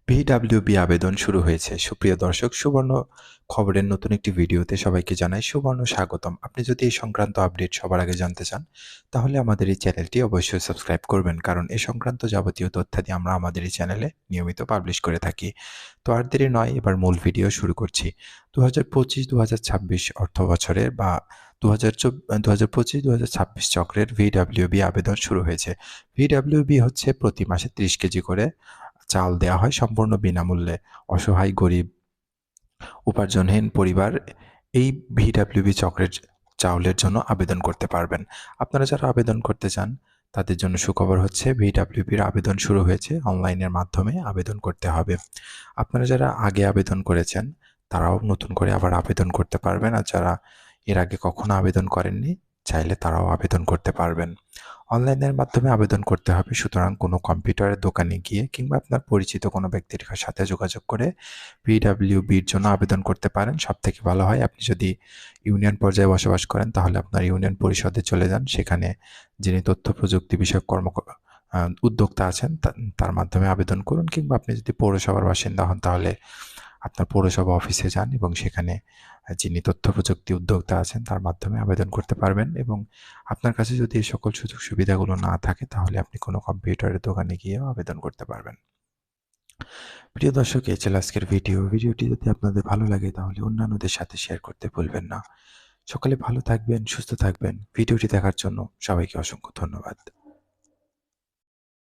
ভিডব্লিউবি আবেদন শুরু হয়েছে। সুপ্রিয় দর্শক, সুবর্ণ খবরের নতুন একটি ভিডিওতে সবাইকে জানাই সুবর্ণ স্বাগতম। আপনি যদি এই সংক্রান্ত আপডেট সবার আগে জানতে চান, তাহলে আমাদের এই চ্যানেলটি অবশ্যই সাবস্ক্রাইব করবেন, কারণ এ সংক্রান্ত যাবতীয় তথ্যাদি আমরা আমাদের এই চ্যানেলে নিয়মিত পাবলিশ করে থাকি। তো আর দেরি নয়, এবার মূল ভিডিও শুরু করছি। 2025-2026 অর্থ বছরের বা 2025-2026 চক্রের ভিডব্লিউবি আবেদন শুরু হয়েছে। ভিডব্লিউবি হচ্ছে প্রতি মাসে 30 কেজি করে চাল দেওয়া হয় সম্পূর্ণ বিনামূল্যে। অসহায়, গরিব, উপার্জনহীন পরিবার এই ভিডব্লিউবি চক্রের চাউলের জন্য আবেদন করতে পারবেন। আপনারা যারা আবেদন করতে চান, তাদের জন্য সুখবর হচ্ছে ভিডব্লিউবির আবেদন শুরু হয়েছে। অনলাইনের মাধ্যমে আবেদন করতে হবে। আপনারা যারা আগে আবেদন করেছেন, তারাও নতুন করে আবার আবেদন করতে পারবেন। আর যারা এর আগে কখনো আবেদন করেননি, চাইলে তারাও আবেদন করতে পারবেন। অনলাইনের মাধ্যমে আবেদন করতে হবে, সুতরাং কোনো কম্পিউটারের দোকানে গিয়ে কিংবা আপনার পরিচিত কোনো ব্যক্তির সাথে যোগাযোগ করে ভিডব্লিউবির জন্য আবেদন করতে পারেন। সবথেকে ভালো হয় আপনি যদি ইউনিয়ন পর্যায়ে বসবাস করেন, তাহলে আপনার ইউনিয়ন পরিষদে চলে যান। সেখানে যিনি তথ্য প্রযুক্তি বিষয়ক উদ্যোক্তা আছেন, তার মাধ্যমে আবেদন করুন। কিংবা আপনি যদি পৌরসভার বাসিন্দা হন, তাহলে আপনার পৌরসভা অফিসে যান এবং সেখানে যিনি তথ্য প্রযুক্তি উদ্যোক্তা আছেন, তার মাধ্যমে আবেদন করতে পারবেন। এবং আপনার কাছে যদি এই সকল সুযোগ সুবিধাগুলো না থাকে, তাহলে আপনি কোনো কম্পিউটারের দোকানে গিয়েও আবেদন করতে পারবেন। প্রিয় দর্শক, এই ছিল আজকের ভিডিওটি যদি আপনাদের ভালো লাগে, তাহলে অন্যান্যদের সাথে শেয়ার করতে ভুলবেন না। সকলে ভালো থাকবেন, সুস্থ থাকবেন। ভিডিওটি দেখার জন্য সবাইকে অসংখ্য ধন্যবাদ।